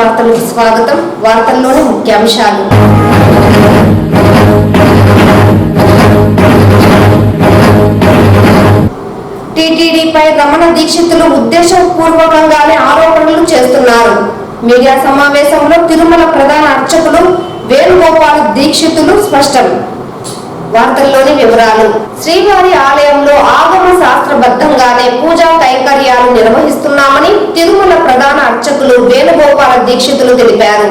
వార్తలకు స్వాగతం. వార్తల్లోని ముఖ్యాంశాలు. టీటీడీపై రమణ దీక్షితులు ఉద్దేశపూర్వకంగానే ఆరోపణలు చేస్తున్నారు. మీడియా సమావేశంలో తిరుమల ప్రధాన అర్చకులు వేణుగోపాల దీక్షితులు స్పష్టం. వార్తల్లోని వివరాలు. శ్రీవారి ఆలయంలో ఆగమ శాస్త్రబద్ధంగానే పూజా కైంకర్యాలు నిర్వహిస్తున్నామని తిరుమల ప్రధాన అర్చకులు వేణుగోపాల దీక్షితులు తెలిపారు.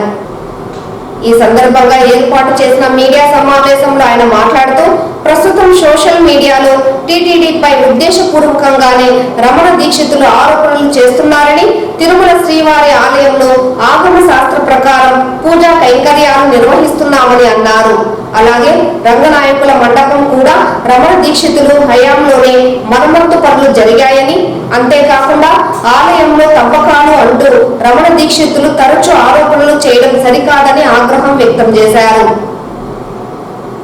ఈ సందర్భంగా ఏర్పాటు చేసిన మీడియా సమావేశంలో ఆయన మాట్లాడుతూ, ప్రస్తుతం సోషల్ మీడియాలో టీటీడీపై ఉద్దేశపూర్వకంగానే రమణ దీక్షితులు ఆరోపణలు చేస్తున్నారని, తిరుమల శ్రీవారి ఆలయంలో ఆగమ శాస్త్ర ప్రకారం పూజా కైంకర్యాలు నిర్వహిస్తున్నామని అన్నారు. అలాగే రంగనాయకుల మండపం కూడా రమణ దీక్షితులు హయాంలోనే మరమ్మత్తు పనులు జరిగాయని, అంతేకాకుండా ఆలయంలో తవ్వకాలు అంటూ రమణ దీక్షితులు తరచూ ఆరోపణలు చేయడం సరికాదని ఆగ్రహం వ్యక్తం చేశారు.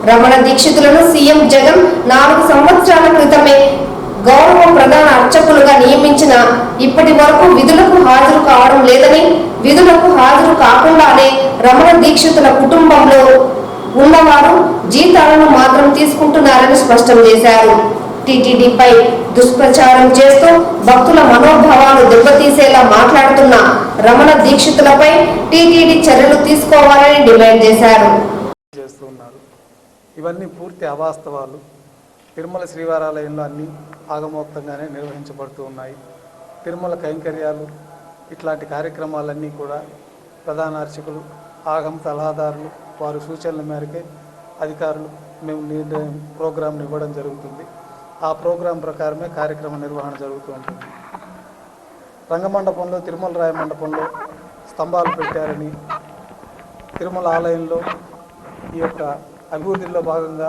రమణ దీక్షితులను సీఎం జగన్ 4 సంవత్సరాల క్రితమే గౌరవ ప్రధాన అర్చకులుగా నియమించిన ఇప్పటి వరకు విధులకు హాజరు కావడం లేదని, విధులకు హాజరు కాకుండానే రమణ దీక్షితుల కుటుంబంలో ఉన్నవారు జీతాలను మాత్రం తీసుకుంటున్నారని స్పష్టం చేశారు. టీటీడీపై దుష్ప్రచారం చేస్తూ భక్తుల మనోభావాలు దెబ్బతీసేలా మాట్లాడుతున్న రమణ దీక్షితులపై టీటీడీ చర్యలు తీసుకోవాలని డిమాండ్ చేశారు. ఇవన్నీ పూర్తి అవాస్తవాలు. తిరుమల శ్రీవారాలయంలో అన్ని ఆగమోక్తంగానే నిర్వహించబడుతూ ఉన్నాయి. తిరుమల కైంకర్యాలు ఇట్లాంటి కార్యక్రమాలన్నీ కూడా ప్రధాన అర్చకులు, ఆగమ సలహాదారులు వారి సూచనల మేరకే అధికారులు మేము ప్రోగ్రాంను ఇవ్వడం జరుగుతుంది. ఆ ప్రోగ్రాం ప్రకారమే కార్యక్రమ నిర్వహణ జరుగుతూ ఉంటుంది. రంగమండపంలో, తిరుమల రాయ మండపంలో స్తంభాలు పెట్టారని, తిరుమల ఆలయంలో ఈ యొక్క అభివృద్ధిలో భాగంగా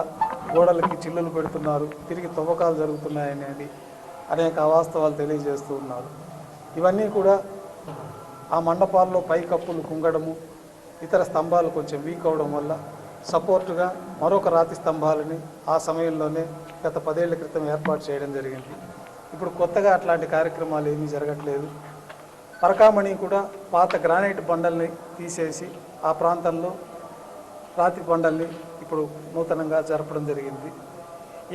గోడలకి చిల్లులు పెడుతున్నారు, తిరిగి తవ్వకాలు జరుగుతున్నాయనేది అనేక అవాస్తవాలు తెలియజేస్తూ ఉన్నారు. ఇవన్నీ కూడా ఆ మండపాల్లో పైకప్పులు కుంగడము, ఇతర స్తంభాలు కొంచెం వీక్ అవడం వల్ల సపోర్టుగా మరొక రాతి స్తంభాలని ఆ సమయంలోనే గత 10 ఏళ్ల క్రితం ఏర్పాటు చేయడం జరిగింది. ఇప్పుడు కొత్తగా అట్లాంటి కార్యక్రమాలు ఏమీ జరగట్లేదు. పరకామణి కూడా పాత గ్రానైట్ బండల్ని తీసేసి ఆ ప్రాంతంలో రాతి బండల్ని ఇప్పుడు నూతనంగా జరపడం జరిగింది.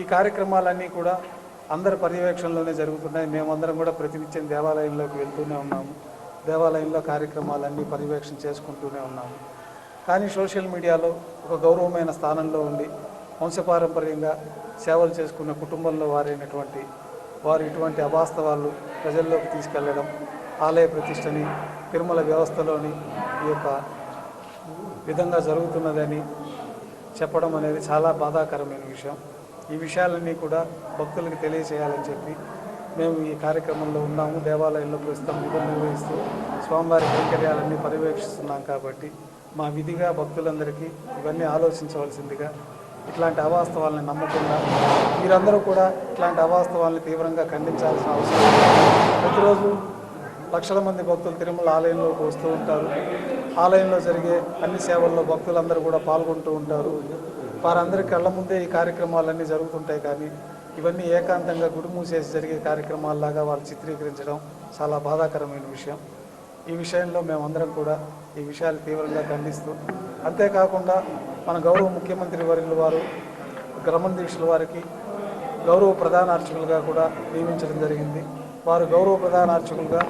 ఈ కార్యక్రమాలన్నీ కూడా అందరి పర్యవేక్షణలోనే జరుగుతున్నాయి. మేమందరం కూడా ప్రతినిత్యం దేవాలయంలోకి వెళ్తూనే ఉన్నాము. దేవాలయంలో కార్యక్రమాలన్నీ పర్యవేక్షణ చేసుకుంటూనే ఉన్నాము. కానీ సోషల్ మీడియాలో ఒక గౌరవమైన స్థానంలో ఉండి వంశపారంపర్యంగా సేవలు చేసుకున్న కుటుంబంలో వారు ఇటువంటి అవాస్తవాలు ప్రజల్లోకి తీసుకెళ్లడం, ఆలయ ప్రతిష్టని తిరుమల వ్యవస్థలోని ఈ యొక్క విధంగా జరుగుతున్నదని చెప్పడం అనేది చాలా బాధాకరమైన విషయం. ఈ విషయాలన్నీ కూడా భక్తులకు తెలియజేయాలని చెప్పి మేము ఈ కార్యక్రమంలో ఉన్నాము. దేవాలయంలో ప్రస్తుతం విధులు నిర్వహిస్తూ స్వామివారి కైంకర్యాలన్నీ పర్యవేక్షిస్తున్నాం. కాబట్టి మా విధిగా భక్తులందరికీ ఇవన్నీ ఆలోచించవలసిందిగా, ఇట్లాంటి అవాస్తవాలను నమ్మకుండా మీరందరూ కూడా ఇట్లాంటి అవాస్తవాలను తీవ్రంగా ఖండించాల్సిన అవసరం. ప్రతిరోజు లక్షల మంది భక్తులు తిరుమల ఆలయంలోకి వస్తూ ఉంటారు. ఆలయంలో జరిగే అన్ని సేవల్లో భక్తులందరూ కూడా పాల్గొంటూ ఉంటారు. వారందరి కళ్ళ ముందే ఈ కార్యక్రమాలన్నీ జరుగుతుంటాయి. కానీ ఇవన్నీ ఏకాంతంగా గుడి మూసేసి జరిగే కార్యక్రమాల్లాగా వాళ్ళు చిత్రీకరించడం చాలా బాధాకరమైన విషయం. ఈ విషయంలో మేమందరం కూడా ఈ విషయాలు తీవ్రంగా ఖండిస్తూ, అంతేకాకుండా మన గౌరవ ముఖ్యమంత్రి వర్యుల వారు రమణ దీక్షల వారికి గౌరవ ప్రధాన అర్చకులుగా కూడా నియమించడం జరిగింది. వారు గౌరవ ప్రధాన అర్చకులుగా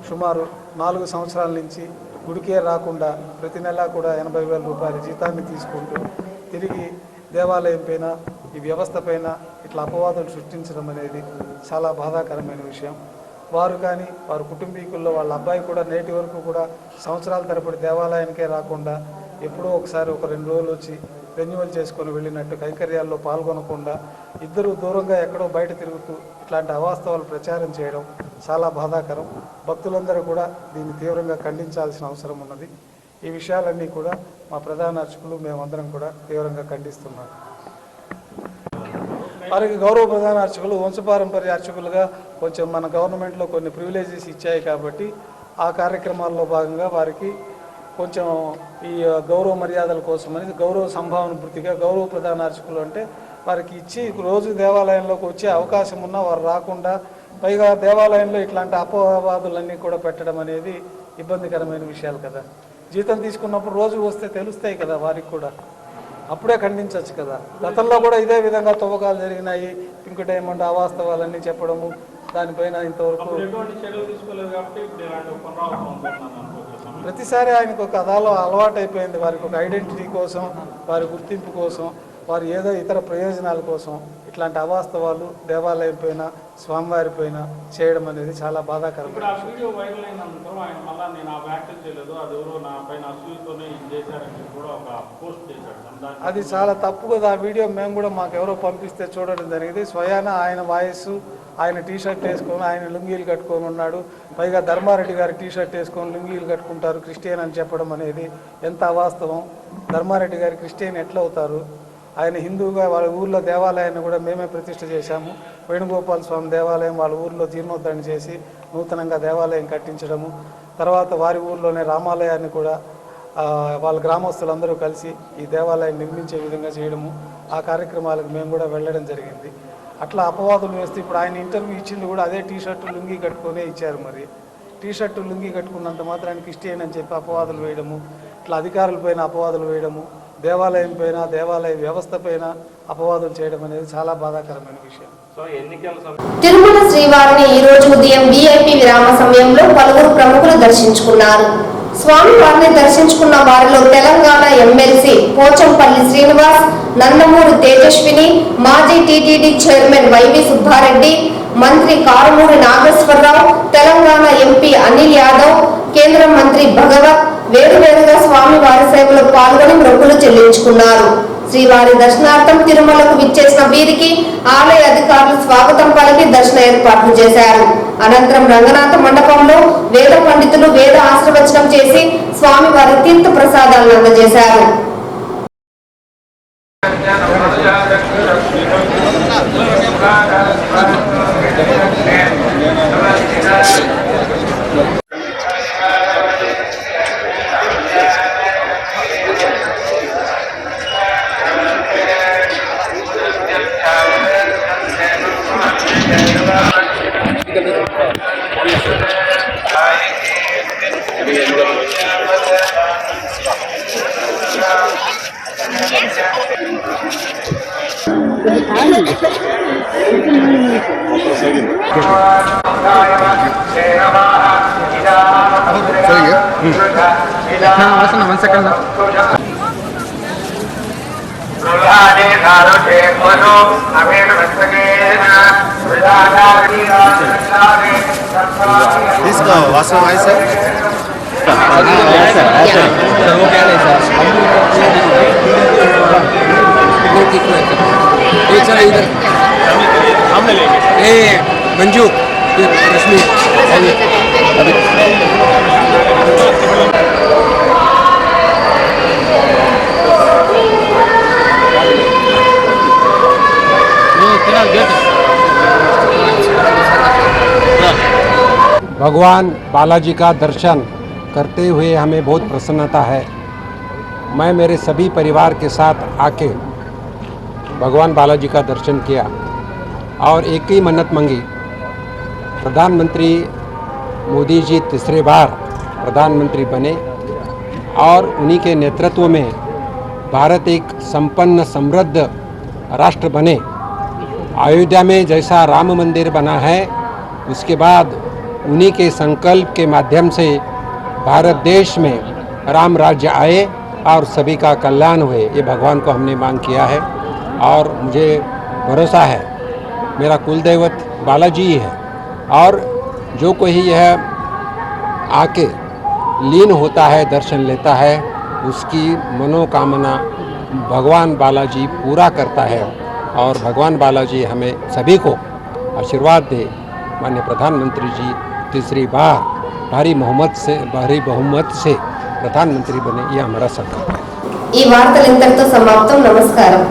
సుమారు 4 సంవత్సరాల నుంచి గుడికే రాకుండా ప్రతి నెలా కూడా 80,000 రూపాయల జీతాన్ని తీసుకుంటూ తిరిగి దేవాలయం పైన, ఈ వ్యవస్థ పైన ఇట్లా అపవాదులు సృష్టించడం అనేది చాలా బాధాకరమైన విషయం. వారు కానీ వారి కుటుంబీకుల్లో వాళ్ళ అబ్బాయి కూడా నేటి వరకు కూడా సంవత్సరాల తరబడి దేవాలయానికే రాకుండా ఎప్పుడో ఒకసారి ఒక 2 రోజులు వచ్చి రెన్యువల్ చేసుకొని వెళ్ళినట్టు కైంకర్యాల్లో పాల్గొనకుండా ఇద్దరు దూరంగా ఎక్కడో బయట తిరుగుతూ ఇట్లాంటి అవాస్తవాలు ప్రచారం చేయడం చాలా బాధాకరం. భక్తులందరూ కూడా దీన్ని తీవ్రంగా ఖండించాల్సిన అవసరం ఉన్నది. ఈ విషయాలన్నీ కూడా మా ప్రధాన అర్చకులు మేమందరం కూడా తీవ్రంగా ఖండిస్తున్నాం. వారికి గౌరవ ప్రధాన అర్చకులు వంశపారంపర్య అర్చకులుగా కొంచెం మన గవర్నమెంట్లో కొన్ని ప్రివిలేజెస్ ఇచ్చాయి. కాబట్టి ఆ కార్యక్రమాల్లో భాగంగా వారికి కొంచెం ఈ గౌరవ మర్యాదల కోసమని గౌరవ సంభావన వృత్తిగా గౌరవ ప్రధాన అర్చకులు అంటే వారికి ఇచ్చి రోజు దేవాలయంలోకి వచ్చే అవకాశం ఉన్నా వారు రాకుండా, పైగా దేవాలయంలో ఇట్లాంటి అపవాదులన్నీ కూడా పెట్టడం అనేది ఇబ్బందికరమైన విషయాలు కదా. జీతం తీసుకున్నప్పుడు రోజు వస్తే తెలుస్తాయి కదా వారికి కూడా, అప్పుడే ఖండించవచ్చు కదా. గతంలో కూడా ఇదే విధంగా తవ్వకాలు జరిగినాయి, పింక్ డైమండ్ అవాస్తవాలన్నీ చెప్పడము, దానిపైన ఇంతవరకు ప్రతిసారి ఆయనకు ఒక అలవాటు అయిపోయింది. వారికి ఒక ఐడెంటిటీ కోసం, వారి గుర్తింపు కోసం, వారు ఏదో ఇతర ప్రయోజనాల కోసం ఇట్లాంటి అవాస్తవాలు దేవాలయం పైన, స్వామివారి పైన చేయడం అనేది చాలా బాధాకరం. అది చాలా తప్పు కదా. ఆ వీడియో మేము కూడా మాకు ఎవరో పంపిస్తే చూడడం జరిగింది. స్వయాన ఆయన వాయిస్, ఆయన టీషర్ట్ వేసుకొని, ఆయన లుంగీలు కట్టుకొని ఉన్నాడు. పైగా ధర్మారెడ్డి గారు టీషర్ట్ వేసుకొని లుంగీలు కట్టుకుంటారు క్రిస్టియన్ అని చెప్పడం అనేది ఎంత అవాస్తవం. ధర్మారెడ్డి గారు క్రిస్టియన్ ఎట్లా అవుతారు? ఆయన హిందువుగా వాళ్ళ ఊర్లో దేవాలయాన్ని కూడా మేమే ప్రతిష్ఠ చేశాము. వేణుగోపాల స్వామి దేవాలయం వాళ్ళ ఊర్లో జీర్ణోద్ధరణ చేసి నూతనంగా దేవాలయం కట్టించడము, తర్వాత వారి ఊర్లోనే రామాలయాన్ని కూడా వాళ్ళ గ్రామస్తులందరూ కలిసి ఈ దేవాలయం నిర్మించే విధంగా చేయడము, ఆ కార్యక్రమాలకు మేము కూడా వెళ్ళడం జరిగింది. అట్లా అపవాదులు వేస్తే ఇప్పుడు ఆయన ఇంటర్వ్యూ ఇచ్చింది కూడా అదే టీషర్టు లుంగీ కట్టుకొనే ఇచ్చారు. మరి టీషర్టు లుంగీ కట్టుకున్నంత మాత్రానికి క్రిస్టియన్ అని చెప్పి అపవాదులు వేయడము, ఇట్లా అధికారులపైన అపవాదులు వేయడము, దేవాలయం పైన, దేవాలయ వ్యవస్థ పైన అపవాదం చేయడం అనేది చాలా బాధాకరమైన విషయం. తిరుమల శ్రీవారిని ఈ రోజు ఉదయం విఐపి విరామ సమయంలో పలువురు ప్రముఖులు దర్శించుకున్నారు. స్వామివారిని దర్శించుకున్న వారిలో తెలంగాణ ఎమ్మెల్సీ పోచంపల్లి శ్రీనివాస్, నందమూరి తేజస్విని, మాజీ టీటీడీ చైర్మన్ వైవి సుబ్బారెడ్డి, మంత్రి కారుమూరి నాగేశ్వరరావు, తెలంగాణ ఎంపీ అనిల్ యాదవ్, కేంద్ర మంత్రి భగవత్ వేరువేరుగా స్వామివారి సేవలో పాల్గొని మొక్కులు చెల్లించుకున్నారు. శ్రీవారి దర్శనార్థం తిరుమలకు విచ్చేసిన వీరికి ఆలయ అధికారులు స్వాగతం పలికి దర్శన ఏర్పాట్లు చేశారు. అనంతరం రంగనాథ మండపంలో వేద పండితులు వేద ఆశీర్వచనం చేసి స్వామివారి తీర్థ ప్రసాదాలను అందజేశారు. इसका वास्तव है सर इधर हमने लेंगे मंजू रश्मि भगवान बालाजी का दर्शन करते हुए हमें बहुत प्रसन्नता है। मैं मेरे सभी परिवार के साथ आके भगवान बालाजी का दर्शन किया और एक ही मन्नत मांगी। प्रधानमंत्री मोदी जी तीसरे बार प्रधानमंत्री बने और उन्हीं के नेतृत्व में भारत एक संपन्न समृद्ध राष्ट्र बने। अयोध्या में जैसा राम मंदिर बना है, उसके बाद उन्हीं के संकल्प के माध्यम से भारत देश में राम राज्य आए और सभी का कल्याण हुए। ये भगवान को हमने मांग किया है और मुझे भरोसा है मेरा कुल दैवत बालाजी ही है और जो कोई यह आके लीन होता है, दर्शन लेता है, उसकी मनोकामना भगवान बालाजी पूरा करता है और भगवान बालाजी हमें सभी को आशीर्वाद दे। माननीय प्रधानमंत्री जी तीसरी बार भारी बहुमत से प्रधानमंत्री बने, यह हमारा संकल्प है। ఈ వార్తలు ఇంతటితో సమాప్తం. నమస్కారం.